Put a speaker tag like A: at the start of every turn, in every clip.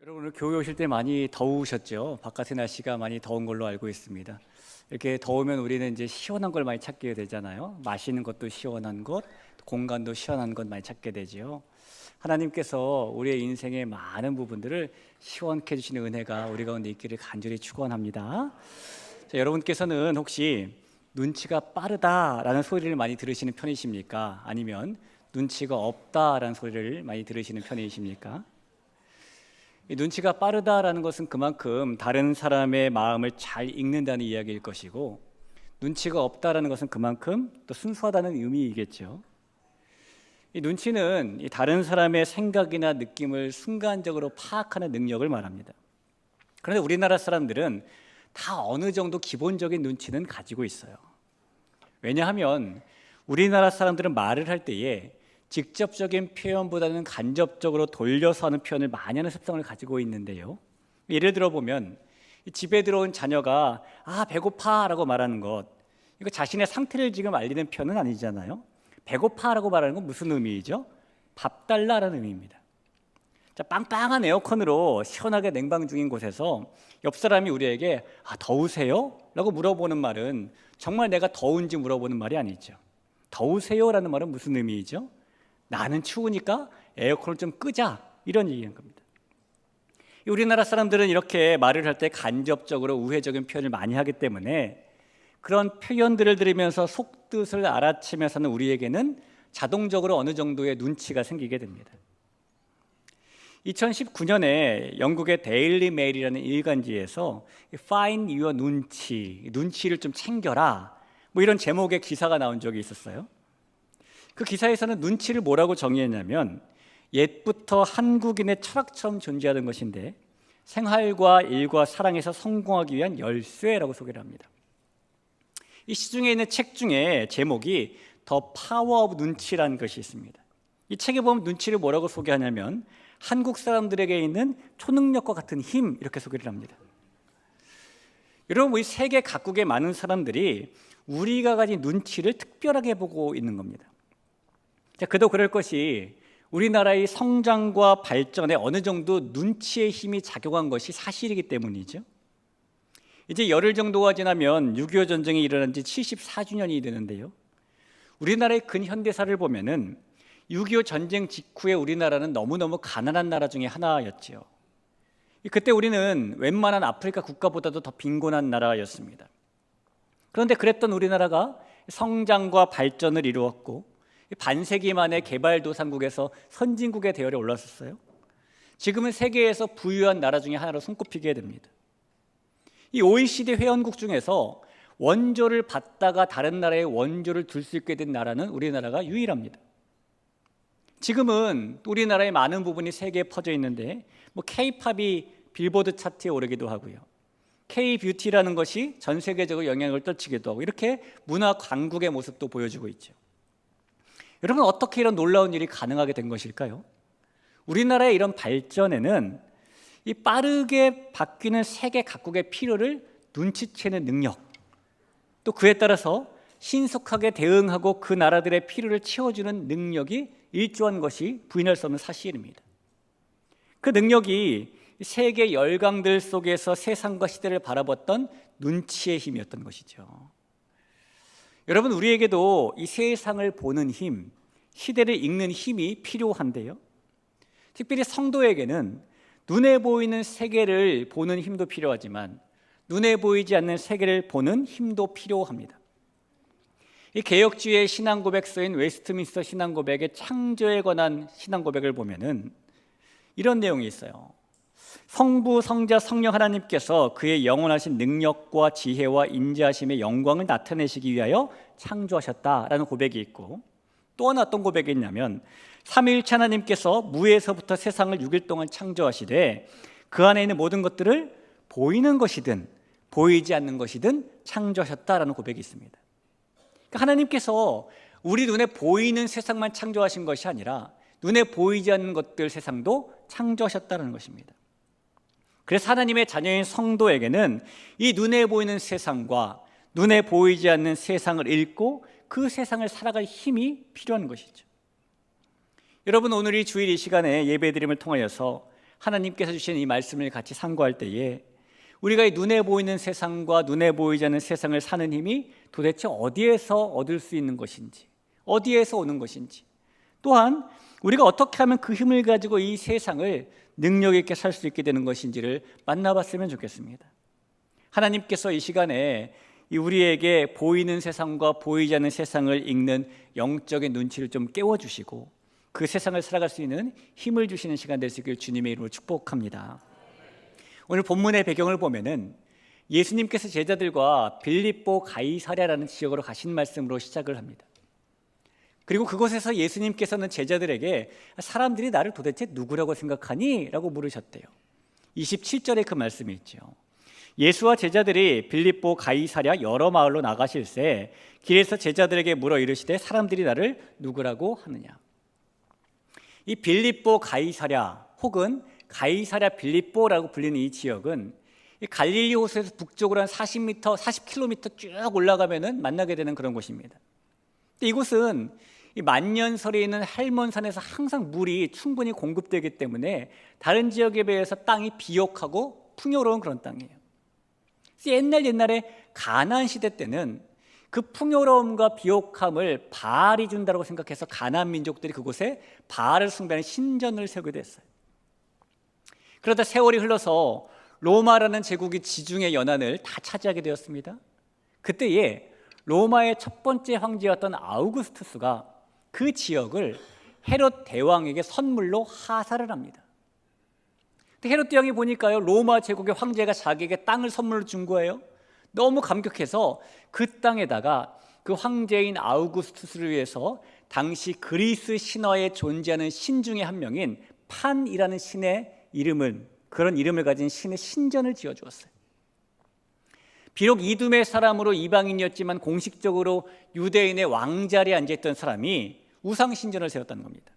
A: 여러분 오늘 교회 오실 때 많이 더우셨죠? 바깥의 날씨가 많이 더운 걸로 알고 있습니다. 이렇게 더우면 우리는 이제 시원한 걸 많이 찾게 되잖아요. 마시는 것도 시원한 것, 공간도 시원한 것 많이 찾게 되죠. 하나님께서 우리의 인생의 많은 부분들을 시원케 해주시는 은혜가 우리 가운데 있기를 간절히 축원합니다. 자, 여러분께서는 혹시 눈치가 빠르다라는 소리를 많이 들으시는 편이십니까? 아니면 눈치가 없다라는 소리를 많이 들으시는 편이십니까? 이 눈치가 빠르다라는 것은 그만큼 다른 사람의 마음을 잘 읽는다는 이야기일 것이고, 눈치가 없다라는 것은 그만큼 또 순수하다는 의미이겠죠. 이 눈치는 이 다른 사람의 생각이나 느낌을 순간적으로 파악하는 능력을 말합니다. 그런데 우리나라 사람들은 다 어느 정도 기본적인 눈치는 가지고 있어요. 왜냐하면 우리나라 사람들은 말을 할 때에 직접적인 표현보다는 간접적으로 돌려서 하는 표현을 많이 하는 습성을 가지고 있는데요. 예를 들어 보면 집에 들어온 자녀가 배고파 라고 말하는 것, 이거 자신의 상태를 지금 알리는 표현은 아니잖아요. 배고파 라고 말하는 건 무슨 의미이죠? 밥 달라라는 의미입니다. 자, 빵빵한 에어컨으로 시원하게 냉방 중인 곳에서 옆 사람이 우리에게 더우세요? 라고 물어보는 말은 정말 내가 더운지 물어보는 말이 아니죠. 더우세요? 라는 말은 무슨 의미이죠? 나는 추우니까 에어컨을 좀 끄자, 이런 얘기인 겁니다. 우리나라 사람들은 이렇게 말을 할 때 간접적으로 우회적인 표현을 많이 하기 때문에 그런 표현들을 들으면서 속뜻을 알아채며 사는 우리에게는 자동적으로 어느 정도의 눈치가 생기게 됩니다. 2019년에 영국의 데일리 메일이라는 일간지에서 Find your 눈치, 눈치를 좀 챙겨라, 이런 제목의 기사가 나온 적이 있었어요. 그 기사에서는 눈치를 뭐라고 정의했냐면, 옛부터 한국인의 철학처럼 존재하던 것인데 생활과 일과 사랑에서 성공하기 위한 열쇠라고 소개를 합니다. 이 시중에 있는 책 중에 제목이 더 파워 오브 눈치라는 것이 있습니다. 이 책에 보면 눈치를 뭐라고 소개하냐면 한국 사람들에게 있는 초능력과 같은 힘, 이렇게 소개를 합니다. 여러분, 이 세계 각국의 많은 사람들이 우리가 가진 눈치를 특별하게 보고 있는 겁니다. 자, 그도 그럴 것이 우리나라의 성장과 발전에 어느 정도 눈치의 힘이 작용한 것이 사실이기 때문이죠. 이제 열흘 정도가 지나면 6.25 전쟁이 일어난 지 74주년이 되는데요. 우리나라의 근현대사를 보면은 6.25 전쟁 직후에 우리나라는 너무너무 가난한 나라 중에 하나였죠. 그때 우리는 웬만한 아프리카 국가보다도 더 빈곤한 나라였습니다. 그런데 그랬던 우리나라가 성장과 발전을 이루었고 반세기 만에 개발도상국에서 선진국의 대열에 올랐었어요. 지금은 세계에서 부유한 나라 중에 하나로 손꼽히게 됩니다. 이 OECD 회원국 중에서 원조를 받다가 다른 나라에 원조를 둘 수 있게 된 나라는 우리나라가 유일합니다. 지금은 우리나라의 많은 부분이 세계에 퍼져 있는데 K-팝이 빌보드 차트에 오르기도 하고요. K-뷰티라는 것이 전 세계적으로 영향을 떨치기도 하고, 이렇게 문화 강국의 모습도 보여주고 있죠. 여러분, 어떻게 이런 놀라운 일이 가능하게 된 것일까요? 우리나라의 이런 발전에는 이 빠르게 바뀌는 세계 각국의 필요를 눈치채는 능력, 또 그에 따라서 신속하게 대응하고 그 나라들의 필요를 채워주는 능력이 일조한 것이 부인할 수 없는 사실입니다. 그 능력이 세계 열강들 속에서 세상과 시대를 바라봤던 눈치의 힘이었던 것이죠. 여러분, 우리에게도 이 세상을 보는 힘, 시대를 읽는 힘이 필요한데요. 특별히 성도에게는 눈에 보이는 세계를 보는 힘도 필요하지만 눈에 보이지 않는 세계를 보는 힘도 필요합니다. 이 개혁주의 신앙고백서인 웨스트민스터 신앙고백의 창조에 관한 신앙고백을 보면은 이런 내용이 있어요. 성부, 성자, 성령 하나님께서 그의 영원하신 능력과 지혜와 인자하심의 영광을 나타내시기 위하여 창조하셨다라는 고백이 있고, 또 하나 어떤 고백이 있냐면 삼위일체 하나님께서 무에서부터 세상을 6일 동안 창조하시되 그 안에 있는 모든 것들을 보이는 것이든 보이지 않는 것이든 창조하셨다라는 고백이 있습니다. 그러니까 하나님께서 우리 눈에 보이는 세상만 창조하신 것이 아니라 눈에 보이지 않는 것들 세상도 창조하셨다는 것입니다. 그래서 하나님의 자녀인 성도에게는 이 눈에 보이는 세상과 눈에 보이지 않는 세상을 읽고 그 세상을 살아갈 힘이 필요한 것이죠. 여러분, 오늘 이 주일 이 시간에 예배드림을 통하여서 하나님께서 주신 이 말씀을 같이 상고할 때에 우리가 이 눈에 보이는 세상과 눈에 보이지 않는 세상을 사는 힘이 도대체 어디에서 얻을 수 있는 것인지, 어디에서 오는 것인지, 또한 우리가 어떻게 하면 그 힘을 가지고 이 세상을 능력 있게 살 수 있게 되는 것인지를 만나봤으면 좋겠습니다. 하나님께서 이 시간에 우리에게 보이는 세상과 보이지 않는 세상을 읽는 영적인 눈치를 좀 깨워주시고 그 세상을 살아갈 수 있는 힘을 주시는 시간 될 수 있길 주님의 이름으로 축복합니다. 오늘 본문의 배경을 보면은 예수님께서 제자들과 빌립보 가이사랴라는 지역으로 가신 말씀으로 시작을 합니다. 그리고 그곳에서 예수님께서는 제자들에게 사람들이 나를 도대체 누구라고 생각하니? 라고 물으셨대요. 27절에 그 말씀이 있죠. 예수와 제자들이 빌립보 가이사랴 여러 마을로 나가실새 길에서 제자들에게 물어 이르시되 사람들이 나를 누구라고 하느냐. 이 빌립보 가이사랴 혹은 가이사랴 빌립보라고 불리는 이 지역은 갈릴리 호수에서 북쪽으로 한 40km 쭉 올라가면은 만나게 되는 그런 곳입니다. 이곳은 이 만년설에 있는 할몬산에서 항상 물이 충분히 공급되기 때문에 다른 지역에 비해서 땅이 비옥하고 풍요로운 그런 땅이에요. 옛날에 가나안 시대 때는 그 풍요로움과 비옥함을 바알이 준다고 생각해서 가나안 민족들이 그곳에 바알을 숭배하는 신전을 세우게 됐어요. 그러다 세월이 흘러서 로마라는 제국이 지중해 연안을 다 차지하게 되었습니다. 그때에 로마의 첫 번째 황제였던 아우구스투스가 그 지역을 헤롯 대왕에게 선물로 하사를 합니다. 헤롯 대왕이 보니까요, 로마 제국의 황제가 자기에게 땅을 선물로 준 거예요. 너무 감격해서 그 땅에다가 그 황제인 아우구스투스를 위해서 당시 그리스 신화에 존재하는 신 중에 한 명인 판이라는 신의 그런 이름을 가진 신의 신전을 지어주었어요. 비록 이두메 사람으로 이방인이었지만 공식적으로 유대인의 왕자리에 앉아있던 사람이 우상신전을 세웠다는 겁니다.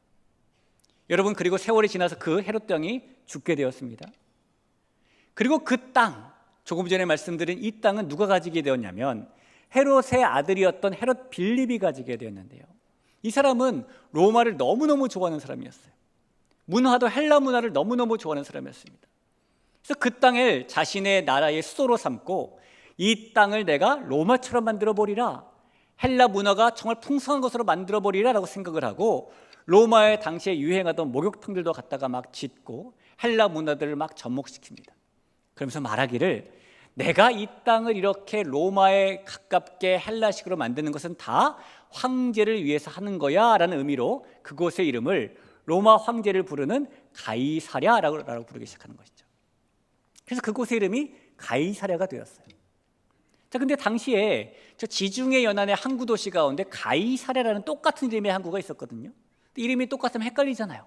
A: 여러분, 그리고 세월이 지나서 그 헤롯 왕이 죽게 되었습니다. 그리고 그 땅, 조금 전에 말씀드린 이 땅은 누가 가지게 되었냐면 헤롯의 아들이었던 헤롯 빌립이 가지게 되었는데요, 이 사람은 로마를 너무너무 좋아하는 사람이었어요. 문화도 헬라 문화를 너무너무 좋아하는 사람이었습니다. 그래서 그 땅을 자신의 나라의 수도로 삼고 이 땅을 내가 로마처럼 만들어버리라, 헬라 문화가 정말 풍성한 것으로 만들어버리라 라고 생각을 하고 로마의 당시에 유행하던 목욕탕들도 갖다가 막 짓고 헬라 문화들을 막 접목시킵니다. 그러면서 말하기를 내가 이 땅을 이렇게 로마에 가깝게 헬라식으로 만드는 것은 다 황제를 위해서 하는 거야 라는 의미로 그곳의 이름을 로마 황제를 부르는 가이사랴라고 부르기 시작하는 것이죠. 그래서 그곳의 이름이 가이사랴가 되었어요. 자, 근데 당시에 저 지중해 연안의 항구 도시 가운데 가이사랴라는 똑같은 이름의 항구가 있었거든요. 이름이 똑같으면 헷갈리잖아요.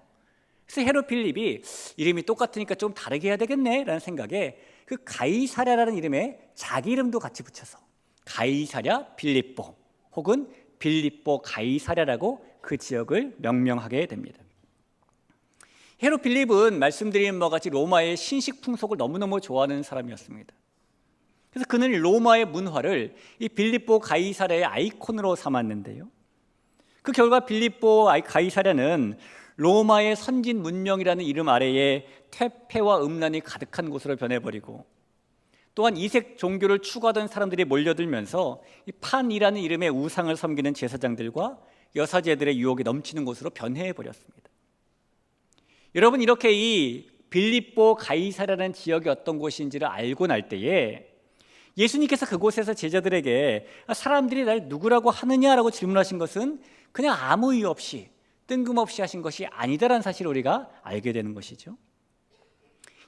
A: 그래서 헤롯 필립이 이름이 똑같으니까 좀 다르게 해야 되겠네 라는 생각에 그 가이사랴라는 이름에 자기 이름도 같이 붙여서 가이사랴 빌립보 혹은 빌립보 가이사랴라고 그 지역을 명명하게 됩니다. 헤롯 필립은 말씀드린 바와 같이 로마의 신식 풍속을 너무너무 좋아하는 사람이었습니다. 그래서 그는 로마의 문화를 이 빌립보 가이사랴의 아이콘으로 삼았는데요, 그 결과 빌립보 가이사랴는 로마의 선진 문명이라는 이름 아래에 퇴폐와 음란이 가득한 곳으로 변해버리고 또한 이색 종교를 추구하던 사람들이 몰려들면서 이 판이라는 이름의 우상을 섬기는 제사장들과 여사제들의 유혹이 넘치는 곳으로 변해버렸습니다. 여러분, 이렇게 이 빌립보 가이사랴라는 지역이 어떤 곳인지를 알고 날 때에 예수님께서 그곳에서 제자들에게 사람들이 날 누구라고 하느냐라고 질문하신 것은 그냥 아무 이유 없이 뜬금없이 하신 것이 아니다라는 사실을 우리가 알게 되는 것이죠.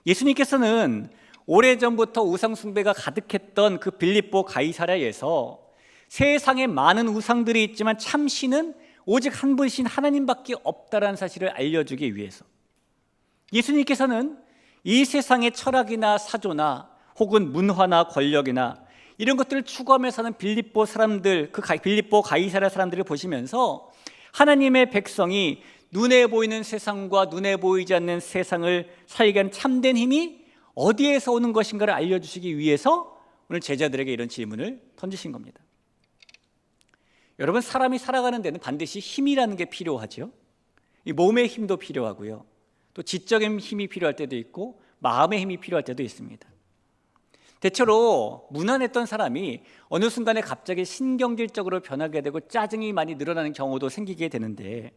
A: 예수님께서는 오래전부터 우상 숭배가 가득했던 그 빌립보 가이사랴에서 세상에 많은 우상들이 있지만 참 신은 오직 한 분이신 하나님밖에 없다라는 사실을 알려주기 위해서 예수님께서는 이 세상의 철학이나 사조나 혹은 문화나 권력이나 이런 것들을 추구하며 사는 빌립보 사람들, 빌립보 가이사랴 사람들을 보시면서 하나님의 백성이 눈에 보이는 세상과 눈에 보이지 않는 세상을 살게 하는 참된 힘이 어디에서 오는 것인가를 알려주시기 위해서 오늘 제자들에게 이런 질문을 던지신 겁니다. 여러분, 사람이 살아가는 데는 반드시 힘이라는 게 필요하죠. 이 몸의 힘도 필요하고요, 또 지적인 힘이 필요할 때도 있고 마음의 힘이 필요할 때도 있습니다. 대체로 무난했던 사람이 어느 순간에 갑자기 신경질적으로 변하게 되고 짜증이 많이 늘어나는 경우도 생기게 되는데,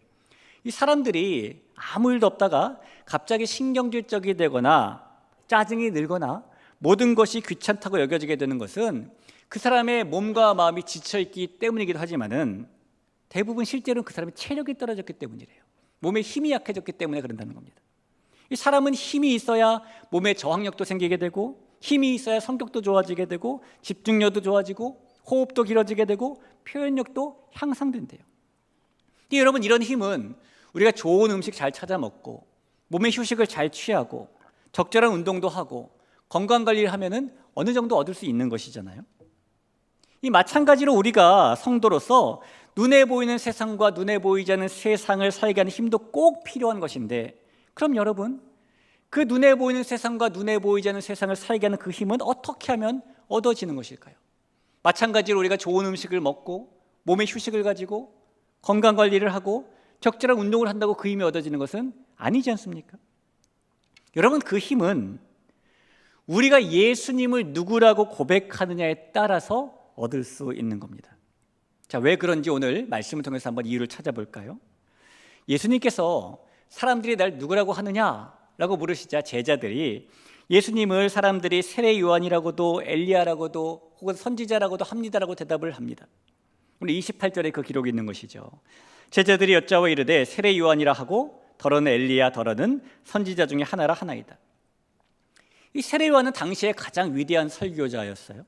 A: 이 사람들이 아무 일도 없다가 갑자기 신경질적이 되거나 짜증이 늘거나 모든 것이 귀찮다고 여겨지게 되는 것은 그 사람의 몸과 마음이 지쳐있기 때문이기도 하지만은 대부분 실제로는 그 사람의 체력이 떨어졌기 때문이래요. 몸에 힘이 약해졌기 때문에 그런다는 겁니다. 이 사람은 힘이 있어야 몸에 저항력도 생기게 되고, 힘이 있어야 성격도 좋아지게 되고, 집중력도 좋아지고, 호흡도 길어지게 되고, 표현력도 향상된대요. 여러분, 이런 힘은 우리가 좋은 음식 잘 찾아 먹고, 몸의 휴식을 잘 취하고, 적절한 운동도 하고, 건강관리를 하면은 어느 정도 얻을 수 있는 것이잖아요. 이 마찬가지로 우리가 성도로서 눈에 보이는 세상과 눈에 보이지 않는 세상을 살게 하는 힘도 꼭 필요한 것인데, 그럼 여러분, 그 눈에 보이는 세상과 눈에 보이지 않는 세상을 살게 하는 그 힘은 어떻게 하면 얻어지는 것일까요? 마찬가지로 우리가 좋은 음식을 먹고 몸의 휴식을 가지고 건강관리를 하고 적절한 운동을 한다고 그 힘이 얻어지는 것은 아니지 않습니까? 여러분, 그 힘은 우리가 예수님을 누구라고 고백하느냐에 따라서 얻을 수 있는 겁니다. 자, 왜 그런지 오늘 말씀을 통해서 한번 이유를 찾아볼까요? 예수님께서 사람들이 날 누구라고 하느냐라고 물으시자 제자들이 예수님을 사람들이 세례 요한이라고도 엘리야라고도 혹은 선지자라고도 합니다라고 대답을 합니다. 오늘 28절에 그 기록이 있는 것이죠. 제자들이 여짜와 이르되 세례 요한이라 하고 더러는 엘리야 더러는 선지자 중에 하나라 하나이다. 이 세례 요한은 당시에 가장 위대한 설교자였어요.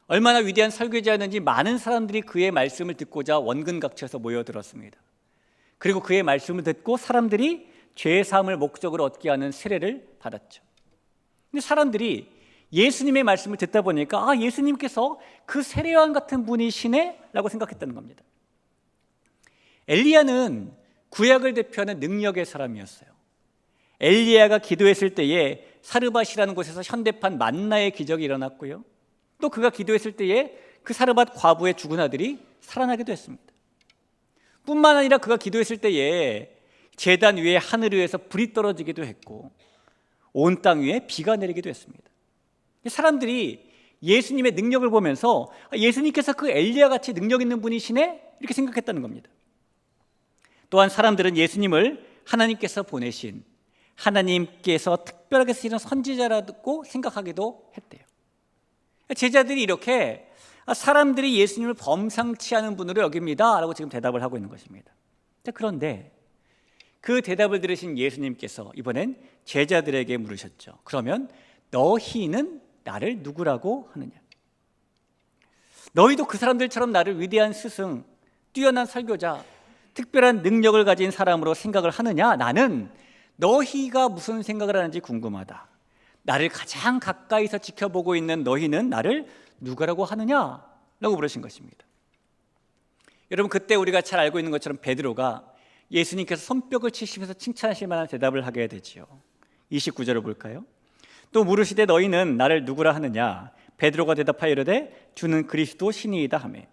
A: 얼마나 위대한 설교자였는지 많은 사람들이 그의 말씀을 듣고자 원근각처에서 모여들었습니다. 그리고 그의 말씀을 듣고 사람들이 죄 사함을 목적으로 얻게 하는 세례를 받았죠. 근데 사람들이 예수님의 말씀을 듣다 보니까 예수님께서 그 세례 요한 같은 분이시네? 라고 생각했다는 겁니다. 엘리야는 구약을 대표하는 능력의 사람이었어요. 엘리야가 기도했을 때에 사르밧이라는 곳에서 현대판 만나의 기적이 일어났고요. 또 그가 기도했을 때에 그 사르밧 과부의 죽은 아들이 살아나기도 했습니다. 뿐만 아니라 그가 기도했을 때에 제단 위에 하늘 위에서 불이 떨어지기도 했고 온 땅 위에 비가 내리기도 했습니다. 사람들이 예수님의 능력을 보면서 예수님께서 그 엘리야 같이 능력 있는 분이시네? 이렇게 생각했다는 겁니다. 또한 사람들은 예수님을 하나님께서 보내신, 하나님께서 특별하게 쓰시는 선지자라고 생각하기도 했대요. 제자들이 이렇게 사람들이 예수님을 범상치 않은 분으로 여깁니다 라고 지금 대답을 하고 있는 것입니다. 그런데 그 대답을 들으신 예수님께서 이번엔 제자들에게 물으셨죠. 그러면 너희는 나를 누구라고 하느냐? 너희도 그 사람들처럼 나를 위대한 스승, 뛰어난 설교자, 특별한 능력을 가진 사람으로 생각을 하느냐? 나는 너희가 무슨 생각을 하는지 궁금하다. 나를 가장 가까이서 지켜보고 있는 너희는 나를 누구라고 하느냐? 라고 물으신 것입니다. 여러분, 그때 우리가 잘 알고 있는 것처럼 베드로가 예수님께서 손뼉을 치시면서 칭찬하실 만한 대답을 하게 되지요. 29절을 볼까요? 또 물으시되 너희는 나를 누구라 하느냐? 베드로가 대답하여 이르되 주는 그리스도 신이이다 하매.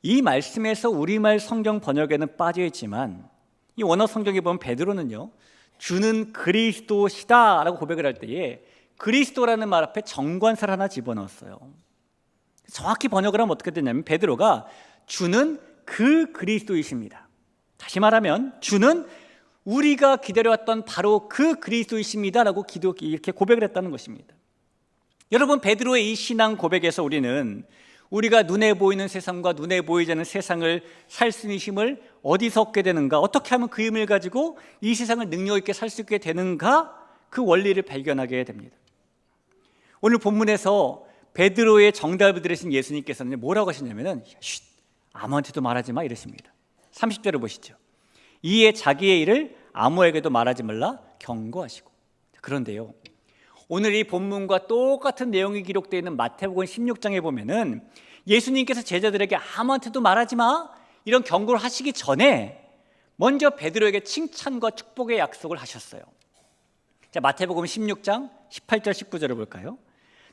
A: 이 말씀에서 우리말 성경 번역에는 빠져 있지만 이 원어 성경에 보면 베드로는요, 주는 그리스도시다 라고 고백을 할 때에 그리스도라는 말 앞에 정관사를 하나 집어넣었어요. 정확히 번역을 하면 어떻게 되냐면 베드로가 주는 그 그리스도이십니다. 다시 말하면 주는 우리가 기다려왔던 바로 그 그리스도이십니다 라고 이렇게 고백을 했다는 것입니다. 여러분, 베드로의 이 신앙 고백에서 우리가 눈에 보이는 세상과 눈에 보이지 않는 세상을 살 수 있는 힘을 어디서 얻게 되는가, 어떻게 하면 그 힘을 가지고 이 세상을 능력 있게 살 수 있게 되는가, 그 원리를 발견하게 됩니다. 오늘 본문에서 베드로의 정답을 들으신 예수님께서는 뭐라고 하시냐면은 아무한테도 말하지 마 이러십니다. 30절을 보시죠. 이에 자기의 일을 아무에게도 말하지 말라 경고하시고. 그런데요, 오늘 이 본문과 똑같은 내용이 기록되어 있는 마태복음 16장에 보면은 예수님께서 제자들에게 아무한테도 말하지 마 이런 경고를 하시기 전에 먼저 베드로에게 칭찬과 축복의 약속을 하셨어요. 자, 마태복음 16장 18절 19절을 볼까요?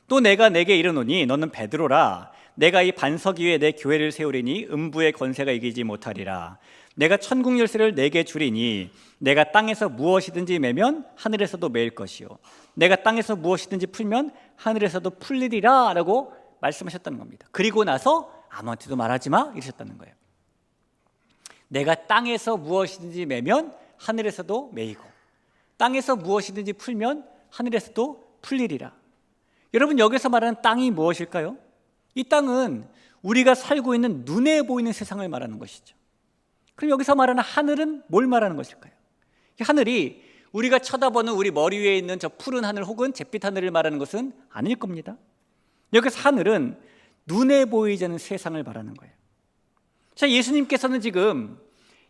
A: 또 내가 내게 이르노니 너는 베드로라. 내가 이 반석 위에 내 교회를 세우리니 음부의 권세가 이기지 못하리라. 내가 천국 열쇠를 내게 주리니 내가 땅에서 무엇이든지 매면 하늘에서도 매일 것이요 내가 땅에서 무엇이든지 풀면 하늘에서도 풀리리라 라고 말씀하셨다는 겁니다. 그리고 나서 아무한테도 말하지 마 이러셨다는 거예요. 내가 땅에서 무엇이든지 매면 하늘에서도 매이고 땅에서 무엇이든지 풀면 하늘에서도 풀리리라. 여러분, 여기서 말하는 땅이 무엇일까요? 이 땅은 우리가 살고 있는 눈에 보이는 세상을 말하는 것이죠. 그럼 여기서 말하는 하늘은 뭘 말하는 것일까요? 이 하늘이 우리가 쳐다보는 우리 머리 위에 있는 저 푸른 하늘 혹은 잿빛 하늘을 말하는 것은 아닐 겁니다. 여기서 하늘은 눈에 보이지 않는 세상을 말하는 거예요. 자, 예수님께서는 지금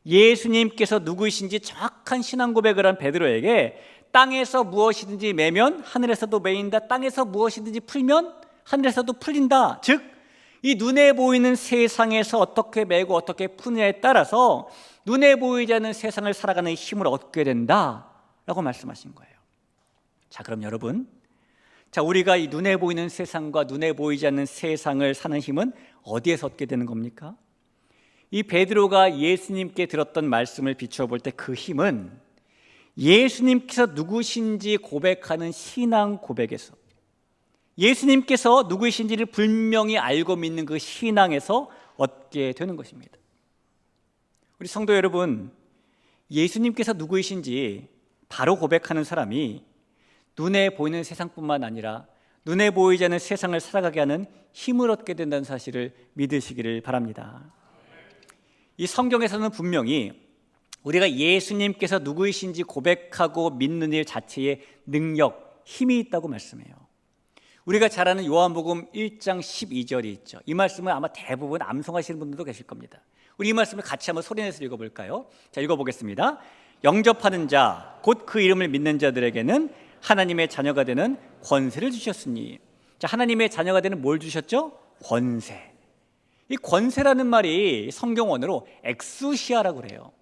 A: 예수님께서 누구이신지 정확한 신앙 고백을 한 베드로에게 땅에서 무엇이든지 매면 하늘에서도 매인다, 땅에서 무엇이든지 풀면 하늘에서도 풀린다. 즉, 이 눈에 보이는 세상에서 어떻게 매고 어떻게 푸느냐에 따라서 눈에 보이지 않는 세상을 살아가는 힘을 얻게 된다라고 말씀하신 거예요. 자, 그럼 여러분, 우리가 이 눈에 보이는 세상과 눈에 보이지 않는 세상을 사는 힘은 어디에서 얻게 되는 겁니까? 이 베드로가 예수님께 들었던 말씀을 비추어 볼 때 그 힘은 예수님께서 누구신지 고백하는 신앙 고백에서, 예수님께서 누구이신지를 분명히 알고 믿는 그 신앙에서 얻게 되는 것입니다. 우리 성도 여러분, 예수님께서 누구이신지 바로 고백하는 사람이 눈에 보이는 세상뿐만 아니라 눈에 보이지 않는 세상을 살아가게 하는 힘을 얻게 된다는 사실을 믿으시기를 바랍니다. 이 성경에서는 분명히 우리가 예수님께서 누구이신지 고백하고 믿는 일 자체에 능력, 힘이 있다고 말씀해요. 우리가 잘 아는 요한복음 1장 12절이 있죠. 이 말씀을 아마 대부분 암송하시는 분들도 계실 겁니다. 우리 이 말씀을 같이 한번 소리내서 읽어볼까요? 자, 읽어보겠습니다. 영접하는 자, 곧 그 이름을 믿는 자들에게는 하나님의 자녀가 되는 권세를 주셨으니. 자, 하나님의 자녀가 되는 뭘 주셨죠? 권세. 이 권세라는 말이 성경원어로 엑수시아라고 그래요.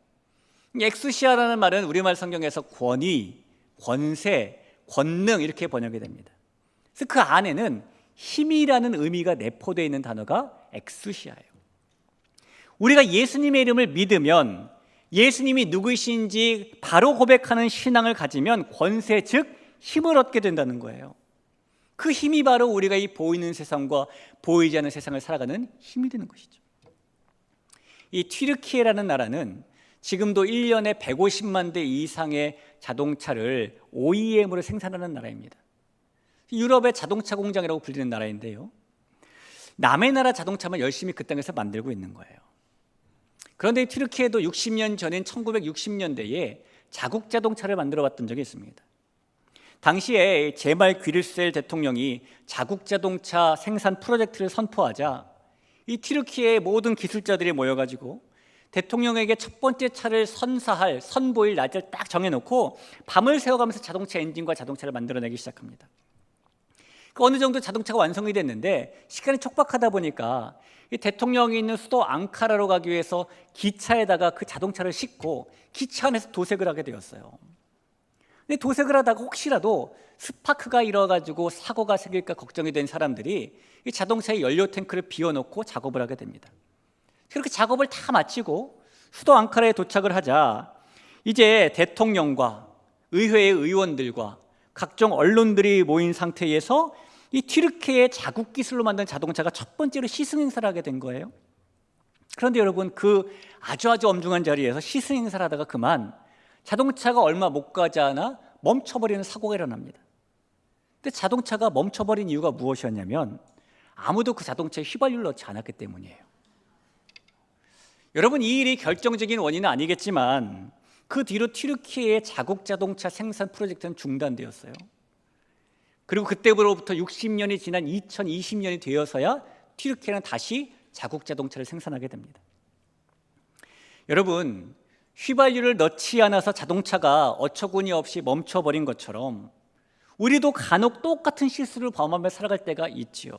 A: 엑수시아라는 말은 우리말 성경에서 권위, 권세, 권능 이렇게 번역이 됩니다. 그래서 그 안에는 힘이라는 의미가 내포되어 있는 단어가 엑수시아예요. 우리가 예수님의 이름을 믿으면, 예수님이 누구이신지 바로 고백하는 신앙을 가지면 권세, 즉 힘을 얻게 된다는 거예요. 그 힘이 바로 우리가 이 보이는 세상과 보이지 않는 세상을 살아가는 힘이 되는 것이죠. 이 튀르키예라는 나라는 지금도 1년에 150만 대 이상의 자동차를 OEM으로 생산하는 나라입니다. 유럽의 자동차 공장이라고 불리는 나라인데요, 남의 나라 자동차만 열심히 그 땅에서 만들고 있는 거예요. 그런데 튀르키예도 60년 전인 1960년대에 자국 자동차를 만들어 봤던 적이 있습니다. 당시에 제말 귀르셀 대통령이 자국 자동차 생산 프로젝트를 선포하자 이 튀르키예의 모든 기술자들이 모여가지고 대통령에게 첫 번째 차를 선보일 날짜를 딱 정해놓고 밤을 새워가면서 자동차 엔진과 자동차를 만들어내기 시작합니다. 어느 정도 자동차가 완성이 됐는데 시간이 촉박하다 보니까 이 대통령이 있는 수도 앙카라로 가기 위해서 기차에다가 그 자동차를 싣고 기차 안에서 도색을 하게 되었어요. 근데 도색을 하다가 혹시라도 스파크가 일어가지고 사고가 생길까 걱정이 된 사람들이 이 자동차의 연료 탱크를 비워놓고 작업을 하게 됩니다. 그렇게 작업을 다 마치고 수도 앙카라에 도착을 하자 이제 대통령과 의회의 의원들과 각종 언론들이 모인 상태에서 이 튀르키예의 자국 기술로 만든 자동차가 첫 번째로 시승 행사를 하게 된 거예요. 그런데 여러분, 그 아주 엄중한 자리에서 시승 행사를 하다가 그만 자동차가 얼마 못 가지 않아 멈춰버리는 사고가 일어납니다. 근데 자동차가 멈춰버린 이유가 무엇이었냐면 아무도 그 자동차에 휘발유를 넣지 않았기 때문이에요. 여러분, 이 일이 결정적인 원인은 아니겠지만 그 뒤로 튀르키예의 자국 자동차 생산 프로젝트는 중단되었어요. 그리고 그때부터 60년이 지난 2020년이 되어서야 튀르키예는 다시 자국 자동차를 생산하게 됩니다. 여러분, 휘발유를 넣지 않아서 자동차가 어처구니 없이 멈춰버린 것처럼 우리도 간혹 똑같은 실수를 범하며 살아갈 때가 있지요.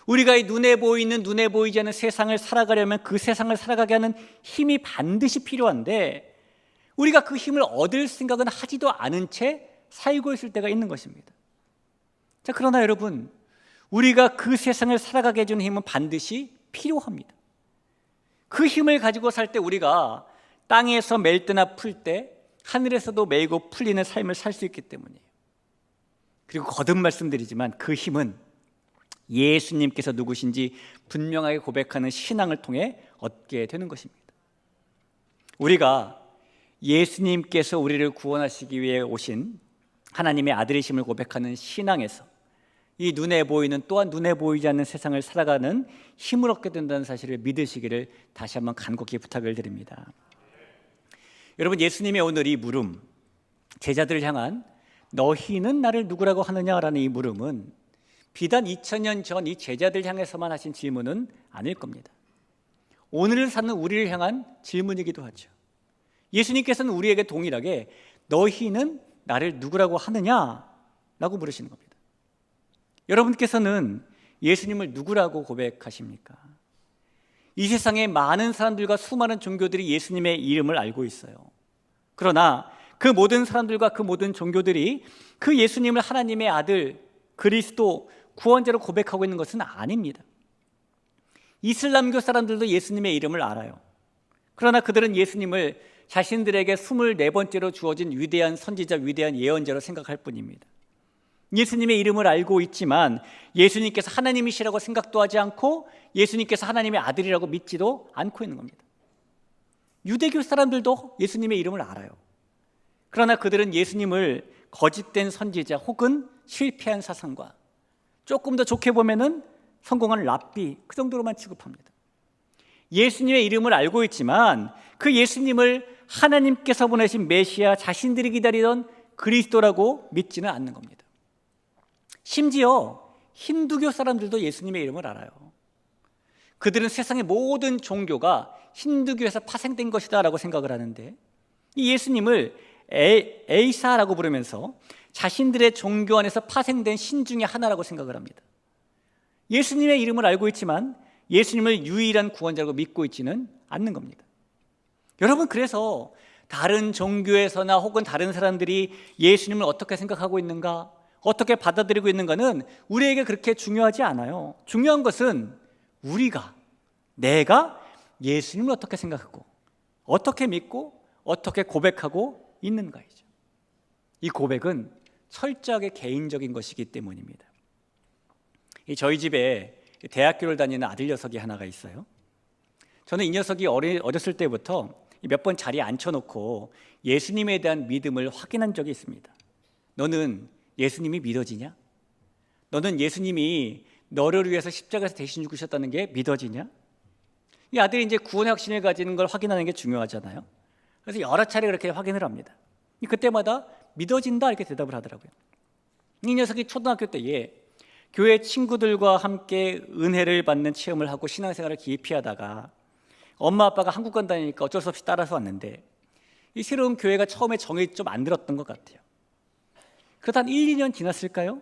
A: 우리가 이 눈에 보이는, 눈에 보이지 않는 세상을 살아가려면 그 세상을 살아가게 하는 힘이 반드시 필요한데 우리가 그 힘을 얻을 생각은 하지도 않은 채 살고 있을 때가 있는 것입니다. 자, 그러나 여러분, 우리가 그 세상을 살아가게 해주는 힘은 반드시 필요합니다. 그 힘을 가지고 살 때 우리가 땅에서 멜 때나 풀 때 하늘에서도 매이고 풀리는 삶을 살 수 있기 때문이에요. 그리고 거듭 말씀드리지만 그 힘은 예수님께서 누구신지 분명하게 고백하는 신앙을 통해 얻게 되는 것입니다. 우리가 예수님께서 우리를 구원하시기 위해 오신 하나님의 아들이심을 고백하는 신앙에서 이 눈에 보이는 또한 눈에 보이지 않는 세상을 살아가는 힘을 얻게 된다는 사실을 믿으시기를 다시 한번 간곡히 부탁을 드립니다. 여러분, 예수님의 오늘 이 물음, 제자들을 향한 너희는 나를 누구라고 하느냐라는 이 물음은 비단 2000년 전 이 제자들 향해서만 하신 질문은 아닐 겁니다. 오늘을 사는 우리를 향한 질문이기도 하죠. 예수님께서는 우리에게 동일하게 너희는 나를 누구라고 하느냐라고 물으시는 겁니다. 여러분께서는 예수님을 누구라고 고백하십니까? 이 세상에 많은 사람들과 수많은 종교들이 예수님의 이름을 알고 있어요. 그러나 그 모든 사람들과 그 모든 종교들이 그 예수님을 하나님의 아들, 그리스도, 구원자로 고백하고 있는 것은 아닙니다. 이슬람교 사람들도 예수님의 이름을 알아요. 그러나 그들은 예수님을 자신들에게 24번째로 주어진 위대한 선지자, 위대한 예언자로 생각할 뿐입니다. 예수님의 이름을 알고 있지만 예수님께서 하나님이시라고 생각도 하지 않고 예수님께서 하나님의 아들이라고 믿지도 않고 있는 겁니다. 유대교 사람들도 예수님의 이름을 알아요. 그러나 그들은 예수님을 거짓된 선지자 혹은 실패한 사상과 조금 더 좋게 보면은 성공한 랍비, 그 정도로만 취급합니다. 예수님의 이름을 알고 있지만 그 예수님을 하나님께서 보내신 메시아, 자신들이 기다리던 그리스도라고 믿지는 않는 겁니다. 심지어 힌두교 사람들도 예수님의 이름을 알아요. 그들은 세상의 모든 종교가 힌두교에서 파생된 것이다 라고 생각을 하는데 이 예수님을 에이사라고 부르면서 자신들의 종교 안에서 파생된 신 중에 하나라고 생각을 합니다. 예수님의 이름을 알고 있지만 예수님을 유일한 구원자라고 믿고 있지는 않는 겁니다. 여러분, 그래서 다른 종교에서나 혹은 다른 사람들이 예수님을 어떻게 생각하고 있는가, 어떻게 받아들이고 있는가는 우리에게 그렇게 중요하지 않아요. 중요한 것은 내가 예수님을 어떻게 생각하고 어떻게 믿고 어떻게 고백하고 있는가이죠. 이 고백은 철저하게 개인적인 것이기 때문입니다. 저희 집에 대학교를 다니는 아들 녀석이 하나가 있어요. 저는 이 녀석이 어렸을 때부터 몇 번 자리에 앉혀놓고 예수님에 대한 믿음을 확인한 적이 있습니다. 너는 예수님이 믿어지냐? 너는 예수님이 너를 위해서 십자가에서 대신 죽으셨다는 게 믿어지냐? 이 아들이 이제 구원의 확신을 가지는 걸 확인하는 게 중요하잖아요. 그래서 여러 차례 그렇게 확인을 합니다. 그때마다 믿어진다 이렇게 대답을 하더라고요. 이 녀석이 초등학교 때에 교회 친구들과 함께 은혜를 받는 체험을 하고 신앙생활을 깊이 하다가 엄마 아빠가 한국관 다니니까 어쩔 수 없이 따라서 왔는데 이 새로운 교회가 처음에 정이 좀 안 들었던 것 같아요. 그러다 한 1, 2년 지났을까요?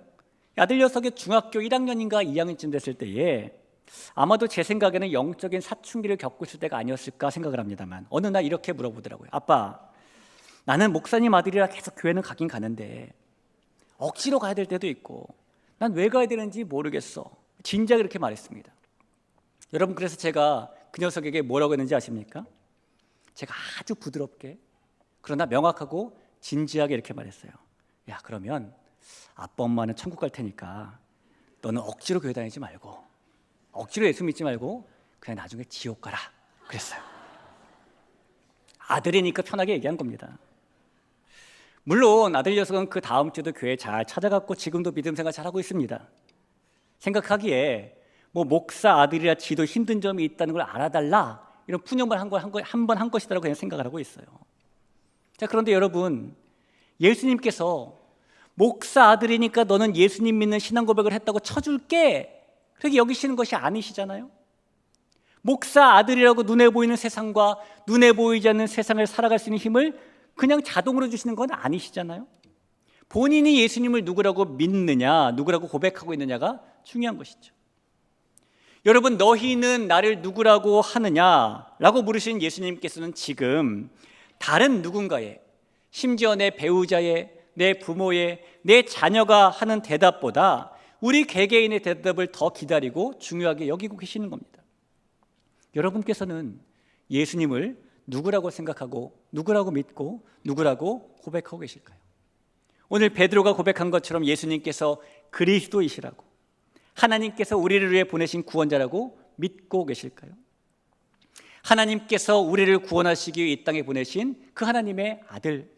A: 아들 녀석이 중학교 1학년인가 2학년쯤 됐을 때에 아마도 제 생각에는 영적인 사춘기를 겪고 있을 때가 아니었을까 생각을 합니다만 어느 날 이렇게 물어보더라고요. 아빠, 나는 목사님 아들이라 계속 교회는 가긴 가는데 억지로 가야 될 때도 있고 난 왜 가야 되는지 모르겠어. 진작에 이렇게 말했습니다. 여러분, 그래서 제가 그 녀석에게 뭐라고 했는지 아십니까? 제가 아주 부드럽게 그러나 명확하고 진지하게 이렇게 말했어요. 야, 그러면 아빠 엄마는 천국 갈 테니까 너는 억지로 교회 다니지 말고 억지로 예수 믿지 말고 그냥 나중에 지옥 가라 그랬어요. 아들이니까 편하게 얘기한 겁니다. 물론 아들 녀석은 그 다음 주도 교회 잘 찾아갔고 지금도 믿음 생활 잘하고 있습니다. 생각하기에 목사 아들이라 지도 힘든 점이 있다는 걸 알아달라 이런 푸념을 한 번 한 것이라고 그냥 생각을 하고 있어요. 자, 그런데 여러분, 예수님께서 목사 아들이니까 너는 예수님 믿는 신앙 고백을 했다고 쳐줄게 그렇게 여기시는 것이 아니시잖아요. 목사 아들이라고 눈에 보이는 세상과 눈에 보이지 않는 세상을 살아갈 수 있는 힘을 그냥 자동으로 주시는 건 아니시잖아요. 본인이 예수님을 누구라고 믿느냐, 누구라고 고백하고 있느냐가 중요한 것이죠. 여러분, 너희는 나를 누구라고 하느냐라고 물으신 예수님께서는 지금 다른 누군가의, 심지어 내 배우자의, 내 부모의, 내 자녀가 하는 대답보다 우리 개개인의 대답을 더 기다리고 중요하게 여기고 계시는 겁니다. 여러분께서는 예수님을 누구라고 생각하고 누구라고 믿고 누구라고 고백하고 계실까요? 오늘 베드로가 고백한 것처럼 예수님께서 그리스도이시라고, 하나님께서 우리를 위해 보내신 구원자라고 믿고 계실까요? 하나님께서 우리를 구원하시기 위해 이 땅에 보내신 그 하나님의 아들,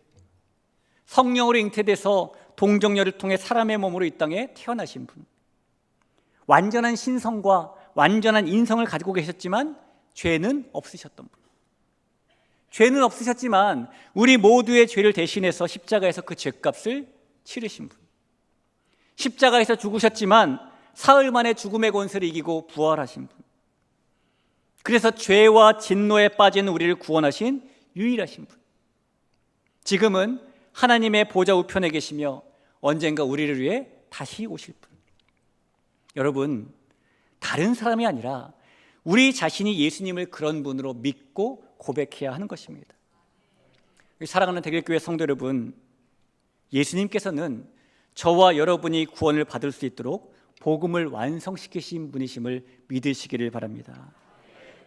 A: 성령으로 잉태돼서 동정녀를 통해 사람의 몸으로 이 땅에 태어나신 분, 완전한 신성과 완전한 인성을 가지고 계셨지만 죄는 없으셨던 분, 죄는 없으셨지만 우리 모두의 죄를 대신해서 십자가에서 그 죄값을 치르신 분, 십자가에서 죽으셨지만 사흘 만에 죽음의 권세를 이기고 부활하신 분, 그래서 죄와 진노에 빠진 우리를 구원하신 유일하신 분, 지금은 하나님의 보좌 우편에 계시며 언젠가 우리를 위해 다시 오실 분. 여러분, 다른 사람이 아니라 우리 자신이 예수님을 그런 분으로 믿고 고백해야 하는 것입니다. 사랑하는 대길교회 성도 여러분, 예수님께서는 저와 여러분이 구원을 받을 수 있도록 복음을 완성시키신 분이심을 믿으시기를 바랍니다.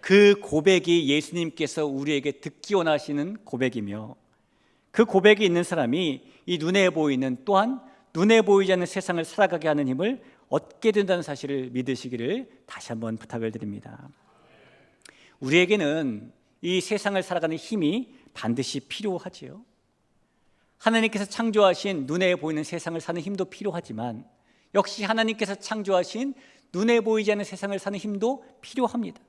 A: 그 고백이 예수님께서 우리에게 듣기 원하시는 고백이며, 그 고백이 있는 사람이 이 눈에 보이는, 또한 눈에 보이지 않는 세상을 살아가게 하는 힘을 얻게 된다는 사실을 믿으시기를 다시 한번 부탁을 드립니다. 우리에게는 이 세상을 살아가는 힘이 반드시 필요하지요. 하나님께서 창조하신 눈에 보이는 세상을 사는 힘도 필요하지만 역시 하나님께서 창조하신 눈에 보이지 않는 세상을 사는 힘도 필요합니다.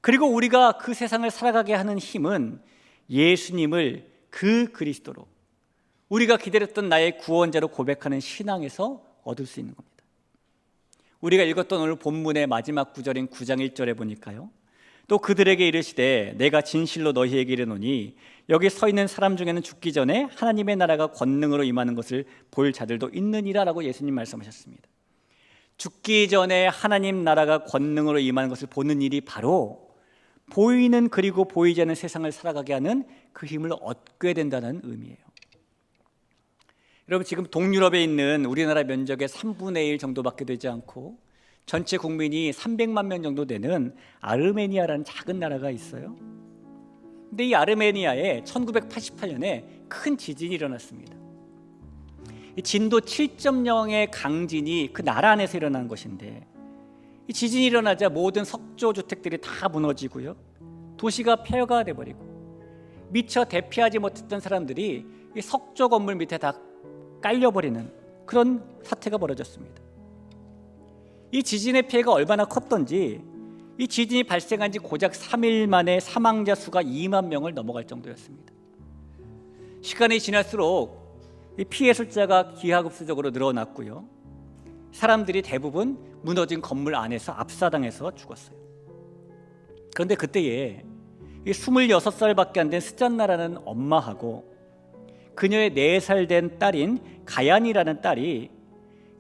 A: 그리고 우리가 그 세상을 살아가게 하는 힘은 예수님을 그 그리스도로, 우리가 기다렸던 나의 구원자로 고백하는 신앙에서 얻을 수 있는 겁니다. 우리가 읽었던 오늘 본문의 마지막 구절인 9장 1절에 보니까요, 또 그들에게 이르시되 내가 진실로 너희에게 이르노니 여기 서 있는 사람 중에는 죽기 전에 하나님의 나라가 권능으로 임하는 것을 볼 자들도 있느니라 라고 예수님 말씀하셨습니다. 죽기 전에 하나님 나라가 권능으로 임하는 것을 보는 일이 바로 보이는, 그리고 보이지 않는 세상을 살아가게 하는 그 힘을 얻게 된다는 의미예요. 여러분, 지금 동유럽에 있는 우리나라 면적의 3분의 1 정도밖에 되지 않고 전체 국민이 300만 명 정도 되는 아르메니아라는 작은 나라가 있어요. 근데 이 아르메니아에 1988년에 큰 지진이 일어났습니다. 이 진도 7.0의 강진이 그 나라 안에서 일어난 것인데, 이 지진이 일어나자 모든 석조 주택들이 다 무너지고요, 도시가 폐허가 돼버리고 미처 대피하지 못했던 사람들이 이 석조 건물 밑에 다 깔려버리는 그런 사태가 벌어졌습니다. 이 지진의 피해가 얼마나 컸던지, 이 지진이 발생한 지 고작 3일 만에 사망자 수가 2만 명을 넘어갈 정도였습니다. 시간이 지날수록 이 피해 숫자가 기하급수적으로 늘어났고요, 사람들이 대부분 무너진 건물 안에서 압사당해서 죽었어요. 그런데 그때에 이 26살밖에 안 된 스잔나라는 엄마하고 그녀의 4살 된 딸인 가얀이라는 딸이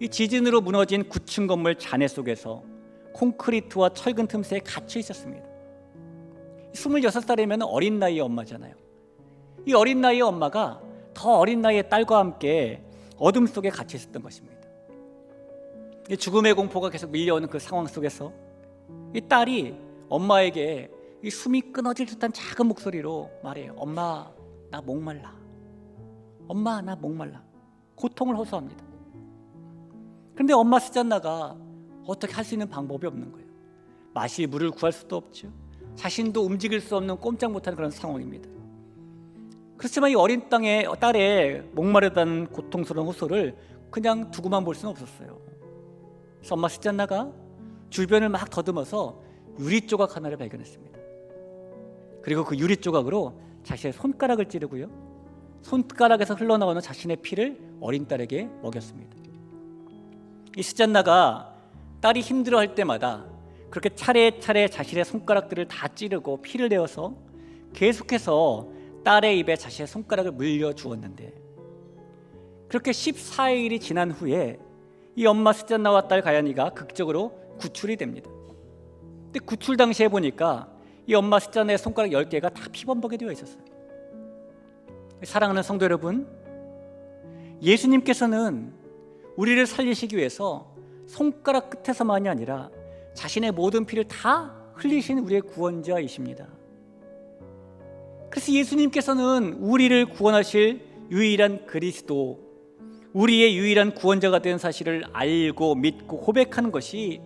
A: 이 지진으로 무너진 9층 건물 잔해 속에서 콘크리트와 철근 틈새에 갇혀 있었습니다. 26살이면 어린 나이의 엄마잖아요. 이 어린 나이의 엄마가 더 어린 나이의 딸과 함께 어둠 속에 갇혀 있었던 것입니다. 이 죽음의 공포가 계속 밀려오는 그 상황 속에서 이 딸이 엄마에게 이 숨이 끊어질 듯한 작은 목소리로 말해요. 엄마, 나 목말라. 엄마, 나 목말라. 고통을 호소합니다. 그런데 엄마 스잔나가 어떻게 할 수 있는 방법이 없는 거예요. 마실 물을 구할 수도 없죠. 자신도 움직일 수 없는, 꼼짝 못하는 그런 상황입니다. 그렇지만 이 어린 딸의 목마르다는 고통스러운 호소를 그냥 두고만 볼 수는 없었어요. 그래서 엄마 스잔나가 주변을 막 더듬어서 유리 조각 하나를 발견했습니다. 그리고 그 유리 조각으로 자신의 손가락을 찌르고요, 손가락에서 흘러나오는 자신의 피를 어린 딸에게 먹였습니다. 이 스잔나가 딸이 힘들어할 때마다 그렇게 차례차례 자신의 손가락들을 다 찌르고 피를 내어서 계속해서 딸의 입에 자신의 손가락을 물려주었는데, 그렇게 14일이 지난 후에 이 엄마 스잔나와 딸 가얀이가 극적으로 구출이 됩니다. 근데 구출 당시에 보니까 이 엄마 스잔나의 손가락 10개가 다 피범벅이 되어 있었어요. 사랑하는 성도 여러분, 예수님께서는 우리를 살리시기 위해서 손가락 끝에서만이 아니라 자신의 모든 피를 다 흘리신 우리의 구원자이십니다. 그래서 예수님께서는 우리를 구원하실 유일한 그리스도, 우리의 유일한 구원자가 된 사실을 알고 믿고 고백하는 것이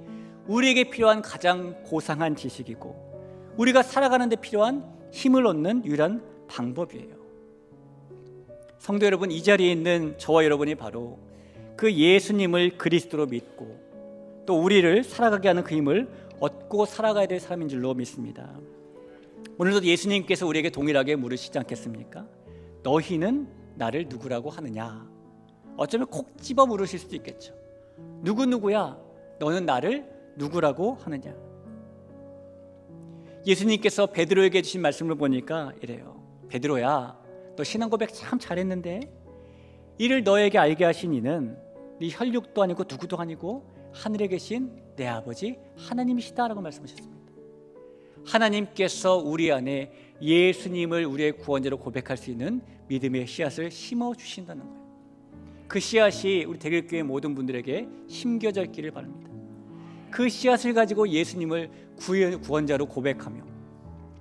A: 우리에게 필요한 가장 고상한 지식이고 우리가 살아가는 데 필요한 힘을 얻는 유일한 방법이에요. 성도 여러분, 이 자리에 있는 저와 여러분이 바로 그 예수님을 그리스도로 믿고 또 우리를 살아가게 하는 그 힘을 얻고 살아가야 될 사람인 줄로 믿습니다. 오늘도 예수님께서 우리에게 동일하게 물으시지 않겠습니까? 너희는 나를 누구라고 하느냐? 어쩌면 콕 집어 물으실 수도 있겠죠. 누구야? 너는 나를 누구라고 하느냐? 예수님께서 베드로에게 주신 말씀을 보니까 이래요. 베드로야, 너 신앙 고백 참 잘했는데 이를 너에게 알게 하신 이는 네 혈육도 아니고 누구도 아니고 하늘에 계신 내 아버지 하나님이시다라고 말씀하셨습니다. 하나님께서 우리 안에 예수님을 우리의 구원자로 고백할 수 있는 믿음의 씨앗을 심어주신다는 거예요. 그 씨앗이 우리 대길교회 모든 분들에게 심겨져 있기를 바랍니다. 그 씨앗을 가지고 예수님을 구원자로 고백하며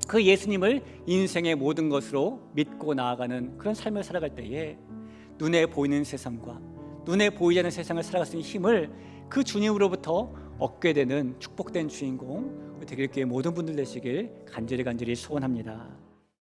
A: 그 예수님을 인생의 모든 것으로 믿고 나아가는 그런 삶을 살아갈 때에 눈에 보이는 세상과 눈에 보이지 않는 세상을 살아갈 수 있는 힘을 그 주님으로부터 얻게 되는 축복된 주인공 우리 대길교회 모든 분들 되시길 간절히 소원합니다.